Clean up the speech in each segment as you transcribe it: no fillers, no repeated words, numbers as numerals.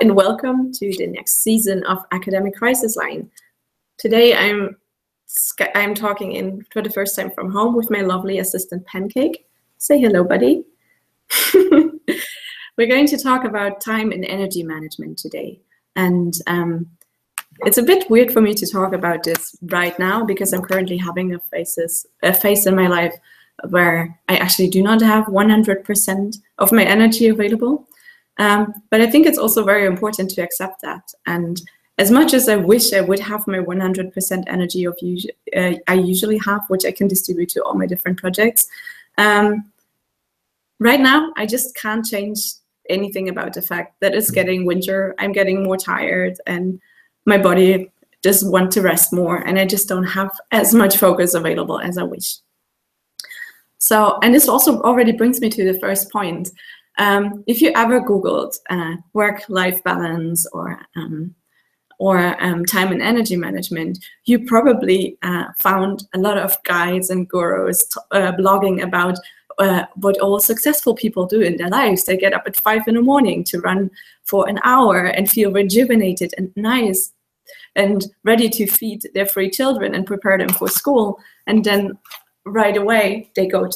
And welcome to the next season of Academic Crisis Line. Today I'm talking in for the first time from home with my lovely assistant Pancake. Say hello, buddy. We're going to talk about time and energy management today. And it's a bit weird for me to talk about this right now because I'm currently having a phase in my life where I actually do not have 100% of my energy available. But I think it's also very important to accept that. And as much as I wish I would have my 100% energy I usually have, which I can distribute to all my different projects, right now I just can't change anything about the fact that it's getting winter, I'm getting more tired, and my body just wants to rest more, and I just don't have as much focus available as I wish. So, and this also already brings me to the first point. If you ever Googled work-life balance or time and energy management, you probably found a lot of guides and gurus blogging about what all successful people do in their lives. They get up at 5 in the morning to run for an hour and feel rejuvenated and nice and ready to feed their 3 children and prepare them for school. And then right away, they go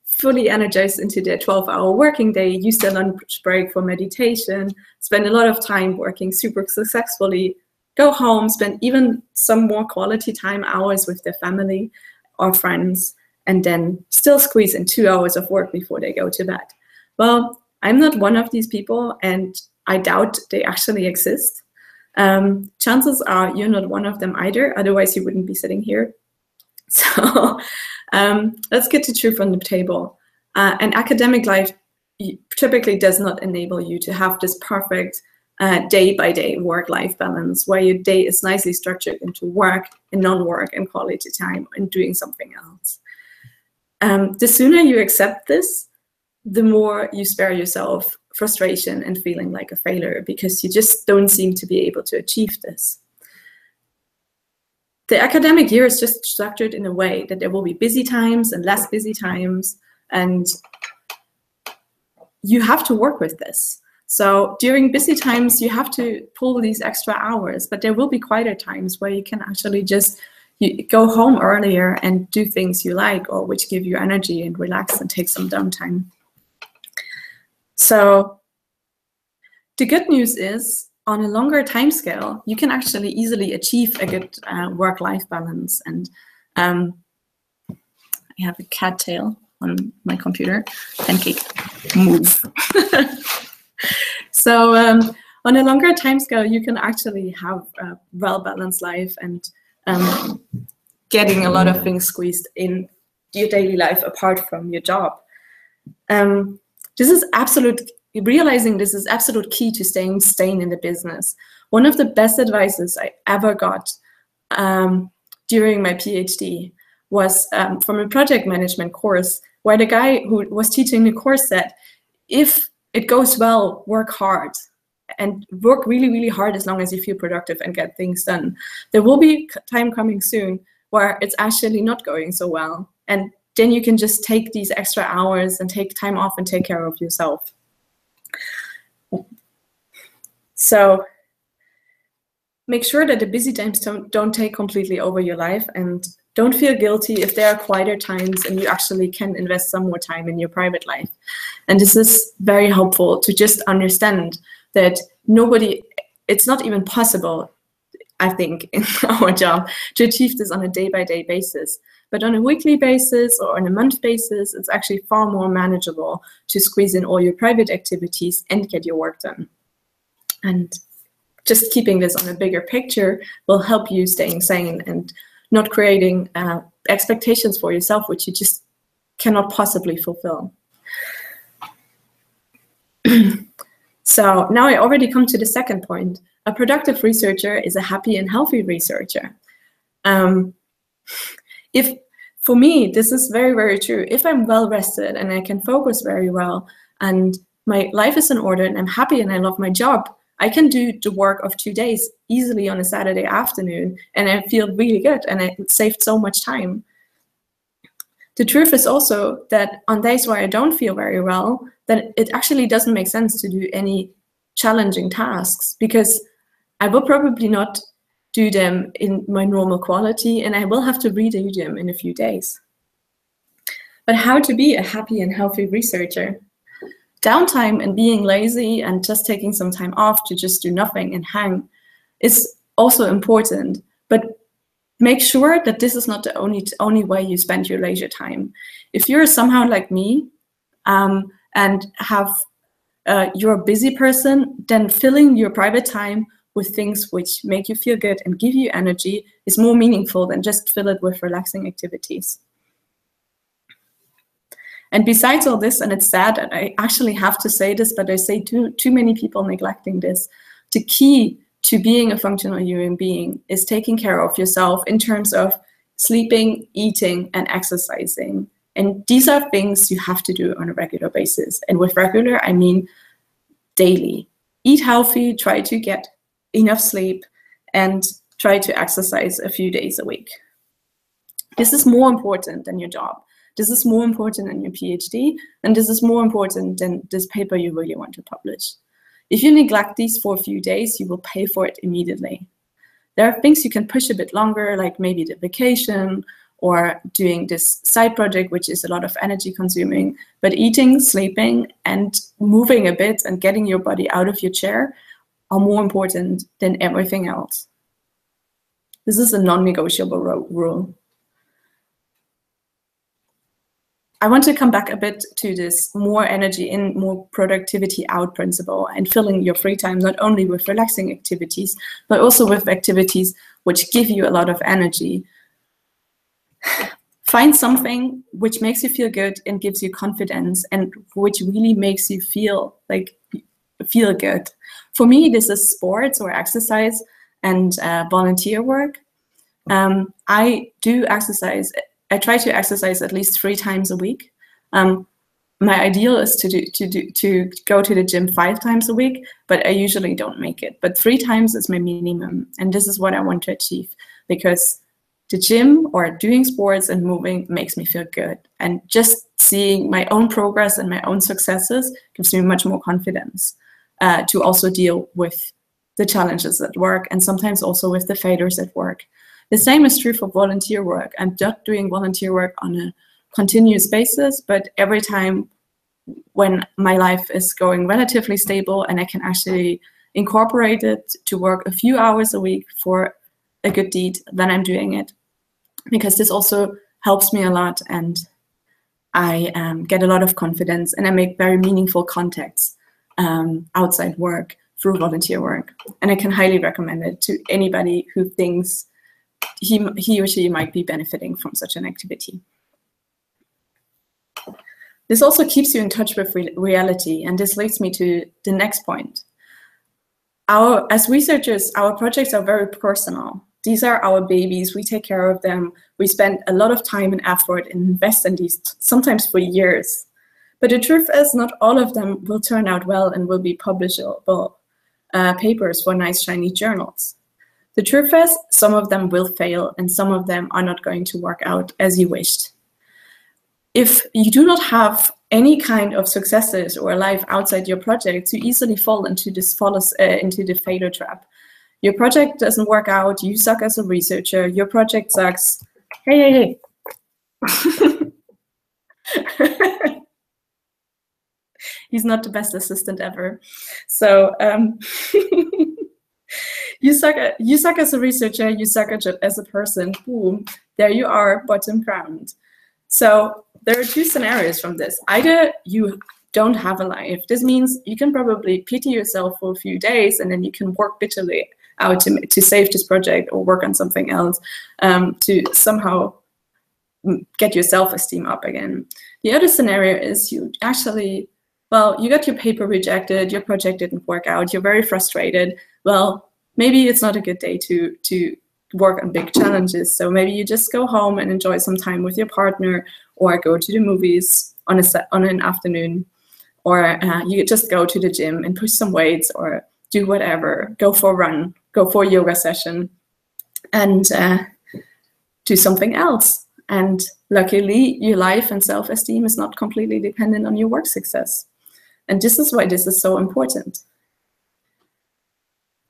fully energized into their 12-hour working day, use their lunch break for meditation, spend a lot of time working super successfully, go home, spend even some more quality time hours with their family or friends, and then still squeeze in 2 hours of work before they go to bed. Well, I'm not one of these people, and I doubt they actually exist. Chances are you're not one of them either, otherwise you wouldn't be sitting here. So let's get the truth on the table. An academic life typically does not enable you to have this perfect day-by-day work-life balance where your day is nicely structured into work and non-work and quality time and doing something else. The sooner you accept this, the more you spare yourself frustration and feeling like a failure because you just don't seem to be able to achieve this. The academic year is just structured in a way that there will be busy times and less busy times, and you have to work with this. So during busy times, you have to pull these extra hours, but there will be quieter times where you can actually just go home earlier and do things you like or which give you energy and relax and take some downtime. So the good news is, on a longer time scale, you can actually easily achieve a good work-life balance. And I have a cat tail on my computer. Pancake, move. So on a longer time scale, you can actually have a well-balanced life and getting a lot of things squeezed in your daily life apart from your job. Realizing this is absolute key to staying sane in the business. One of the best advices I ever got during my PhD was from a project management course where the guy who was teaching the course said, if it goes well, work hard and work really, really hard as long as you feel productive and get things done. There will be time coming soon where it's actually not going so well. And then you can just take these extra hours and take time off and take care of yourself. So make sure that the busy times don't take completely over your life, and don't feel guilty if there are quieter times and you actually can invest some more time in your private life. And this is very helpful to just understand that it's not even possible, I think, in our job to achieve this on a day-by-day basis. But on a weekly basis or on a month basis, it's actually far more manageable to squeeze in all your private activities and get your work done. And just keeping this on a bigger picture will help you staying sane and not creating expectations for yourself which you just cannot possibly fulfill. So now I already come to the second point. A productive researcher is a happy and healthy researcher. For me, this is very, very true. If I'm well rested and I can focus very well and my life is in order and I'm happy and I love my job, I can do the work of 2 days easily on a Saturday afternoon and I feel really good and I saved so much time. The truth is also that on days where I don't feel very well, then it actually doesn't make sense to do any challenging tasks, because I will probably not do them in my normal quality, and I will have to redo them in a few days. But how to be a happy and healthy researcher? Downtime and being lazy and just taking some time off to just do nothing and hang is also important, but make sure that this is not the only way you spend your leisure time. If you're somehow like me and you're a busy person, then filling your private time with things which make you feel good and give you energy is more meaningful than just fill it with relaxing activities. And besides all this, and it's sad that I actually have to say this, but I say too many people neglecting this, the key to being a functional human being is taking care of yourself in terms of sleeping, eating, and exercising. And these are things you have to do on a regular basis. And with regular, I mean daily. Eat healthy, try to get enough sleep, and try to exercise a few days a week. This is more important than your job. This is more important than your PhD, and this is more important than this paper you really want to publish. If you neglect these for a few days, you will pay for it immediately. There are things you can push a bit longer, like maybe the vacation or doing this side project, which is a lot of energy consuming, but eating, sleeping, and moving a bit and getting your body out of your chair are more important than everything else. This is a non-negotiable rule. I want to come back a bit to this more energy in, more productivity out principle, and filling your free time not only with relaxing activities, but also with activities which give you a lot of energy. Find something which makes you feel good and gives you confidence, and which really makes you feel good. For me, this is sports or exercise and volunteer work. I do exercise. I try to exercise at least 3 times a week. My ideal is to go to the gym 5 times a week, but I usually don't make it. But 3 times is my minimum, and this is what I want to achieve, because the gym or doing sports and moving makes me feel good. And just seeing my own progress and my own successes gives me much more confidence to also deal with the challenges at work, and sometimes also with the failures at work. The same is true for volunteer work. I'm not doing volunteer work on a continuous basis, but every time when my life is going relatively stable and I can actually incorporate it to work a few hours a week for a good deed, then I'm doing it. Because this also helps me a lot, and I get a lot of confidence, and I make very meaningful contacts outside work through volunteer work. And I can highly recommend it to anybody who thinks he or she might be benefiting from such an activity. This also keeps you in touch with reality, and this leads me to the next point. As researchers, our projects are very personal. These are our babies, we take care of them, we spend a lot of time and effort and invest in these, sometimes for years. But the truth is, not all of them will turn out well and will be publishable papers for nice shiny journals. The truth is, some of them will fail and some of them are not going to work out as you wished. If you do not have any kind of successes or life outside your projects, you easily fall into the failure trap. Your project doesn't work out, you suck as a researcher, your project sucks. Hey. He's not the best assistant ever. So you suck as a researcher, you suck as a person, boom, there you are, bottom ground. So there are 2 scenarios from this. Either you don't have a life. This means you can probably pity yourself for a few days and then you can work bitterly out to save this project or work on something else to somehow get your self-esteem up again. The other scenario is you actually, well, you got your paper rejected, your project didn't work out, you're very frustrated. Well, maybe it's not a good day to work on big challenges. So maybe you just go home and enjoy some time with your partner, or go to the movies on an afternoon, or you just go to the gym and push some weights or do whatever, go for a run, go for a yoga session, and do something else. And luckily, your life and self-esteem is not completely dependent on your work success. And this is why this is so important.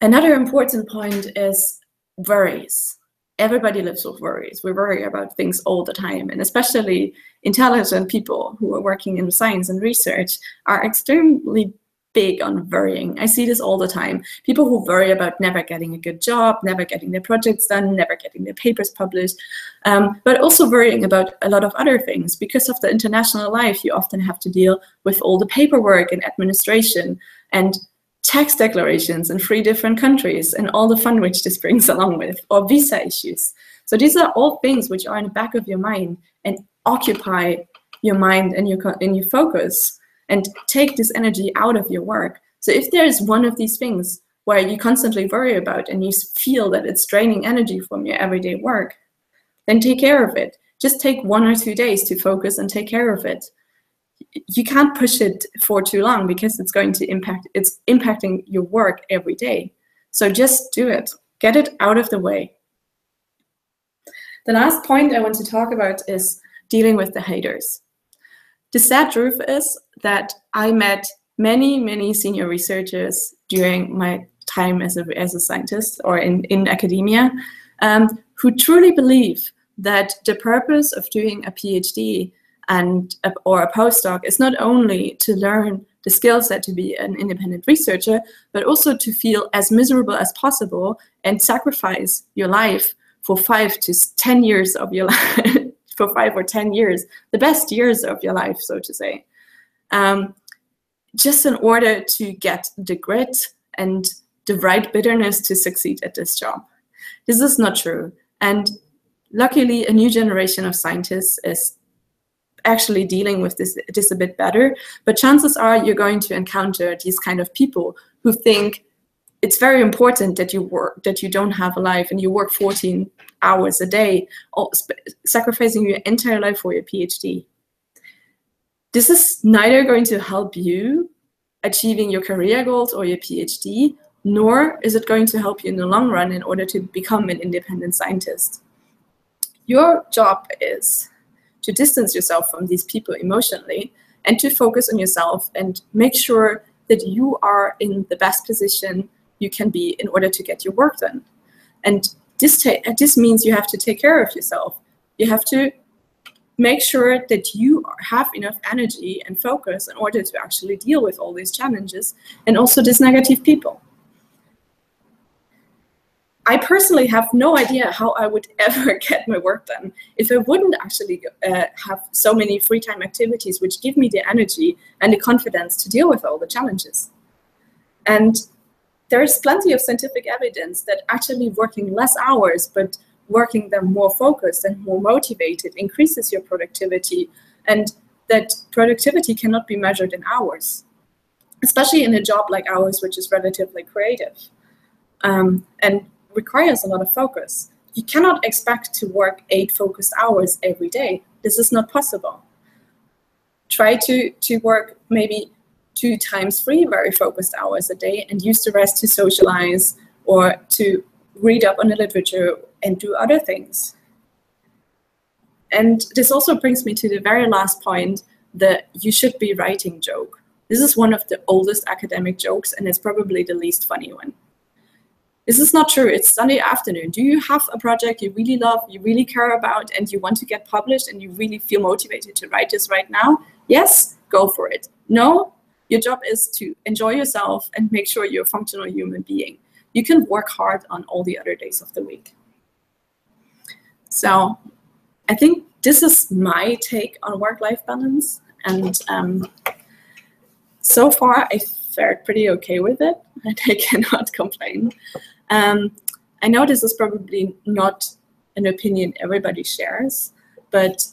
Another important point is worries. Everybody lives with worries. We worry about things all the time, and especially intelligent people who are working in science and research are extremely big on worrying. I see this all the time. People who worry about never getting a good job, never getting their projects done, never getting their papers published, but also worrying about a lot of other things. Because of the international life, you often have to deal with all the paperwork and administration and tax declarations in 3 different countries and all the fun which this brings along with, or visa issues. So these are all things which are in the back of your mind and occupy your mind and your focus and take this energy out of your work. So if there is one of these things where you constantly worry about and you feel that it's draining energy from your everyday work, then take care of it. Just take 1 or 2 days to focus and take care of it. You can't push it for too long because it's impacting your work every day. So just do it. Get it out of the way. The last point I want to talk about is dealing with the haters. The sad truth is that I met many, many senior researchers during my time as a scientist or in academia who truly believe that the purpose of doing a PhD or a postdoc is not only to learn the skill set to be an independent researcher, but also to feel as miserable as possible and sacrifice your life for 5 to 10 years of your life, for 5 or 10 years, the best years of your life, so to say, just in order to get the grit and the right bitterness to succeed at this job. This is not true. And luckily, a new generation of scientists is actually dealing with this a bit better, but chances are you're going to encounter these kind of people who think it's very important that you don't have a life and you work 14 hours a day, sacrificing your entire life for your PhD. This is neither going to help you achieving your career goals or your PhD, nor is it going to help you in the long run in order to become an independent scientist. Your job is to distance yourself from these people emotionally and to focus on yourself and make sure that you are in the best position you can be in order to get your work done. And this means you have to take care of yourself. You have to make sure that you have enough energy and focus in order to actually deal with all these challenges and also these negative people. I personally have no idea how I would ever get my work done if I wouldn't actually have so many free time activities which give me the energy and the confidence to deal with all the challenges. And there's plenty of scientific evidence that actually working less hours but working them more focused and more motivated increases your productivity, and that productivity cannot be measured in hours, especially in a job like ours, which is relatively creative. And requires a lot of focus. You cannot expect to work 8 focused hours every day. This is not possible. Try to work maybe 2 times 3 very focused hours a day and use the rest to socialize or to read up on the literature and do other things. And this also brings me to the very last point, that you should be writing joke. This is one of the oldest academic jokes, and it's probably the least funny one. This is not true. It's Sunday afternoon. Do you have a project you really love, you really care about, and you want to get published, and you really feel motivated to write this right now? Yes, go for it. No, your job is to enjoy yourself and make sure you're a functional human being. You can work hard on all the other days of the week. So I think this is my take on work-life balance. And so far, I fared pretty okay with it, and I cannot complain. I know this is probably not an opinion everybody shares, but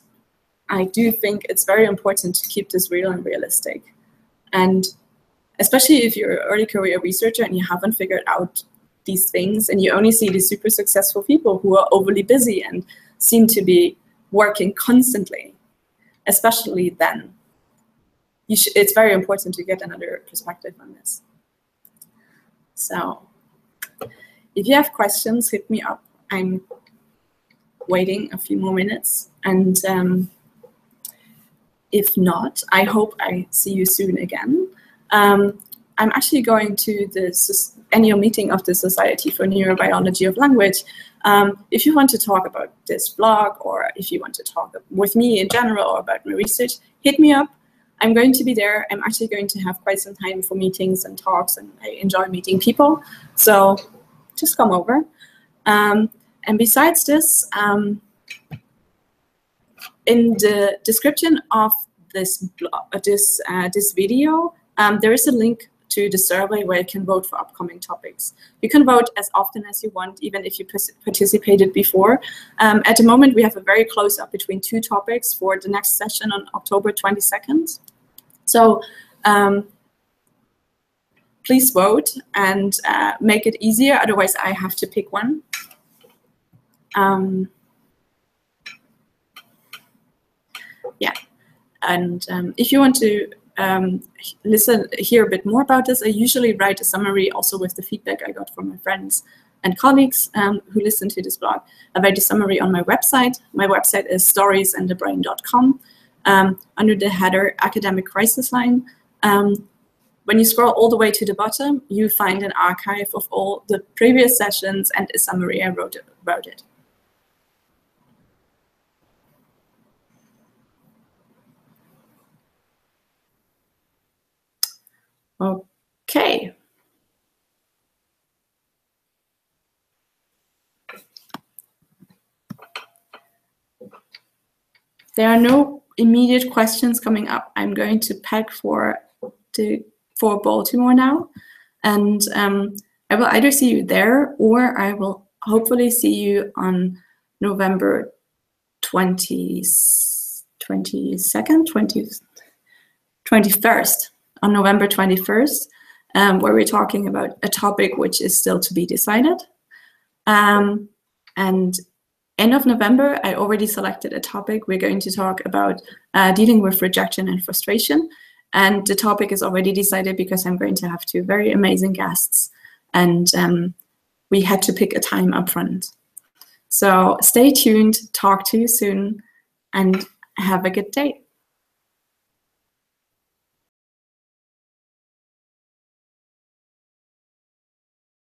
I do think it's very important to keep this real and realistic. And especially if you're an early career researcher and you haven't figured out these things and you only see the super successful people who are overly busy and seem to be working constantly, especially then, it's very important to get another perspective on this. So if you have questions, hit me up. I'm waiting a few more minutes. And if not, I hope I see you soon again. I'm actually going to this annual meeting of the Society for Neurobiology of Language. If you want to talk about this blog, or if you want to talk with me in general or about my research, hit me up. I'm going to be there. I'm actually going to have quite some time for meetings and talks, and I enjoy meeting people. So just come over. And besides this, in the description of this video, there is a link to the survey where you can vote for upcoming topics. You can vote as often as you want, even if you participated before. At the moment, we have a very close up between 2 topics for the next session on October 22nd. So please vote and make it easier. Otherwise, I have to pick one. Yeah, and if you want to hear a bit more about this, I usually write a summary also with the feedback I got from my friends and colleagues who listen to this blog. I write a summary on my website. My website is storiesandthebrain.com. Under the header Academic Crisis Line. When you scroll all the way to the bottom, you find an archive of all the previous sessions and a summary I wrote about it. Okay. There are no immediate questions coming up. I'm going to pack for Baltimore now, and I will either see you there, or I will hopefully see you on November 21st, on November 21st, where we're talking about a topic which is still to be decided. And end of November, I already selected a topic. We're going to talk about dealing with rejection and frustration. And the topic is already decided because I'm going to have 2 very amazing guests. And we had to pick a time up front. So stay tuned, talk to you soon, and have a good day.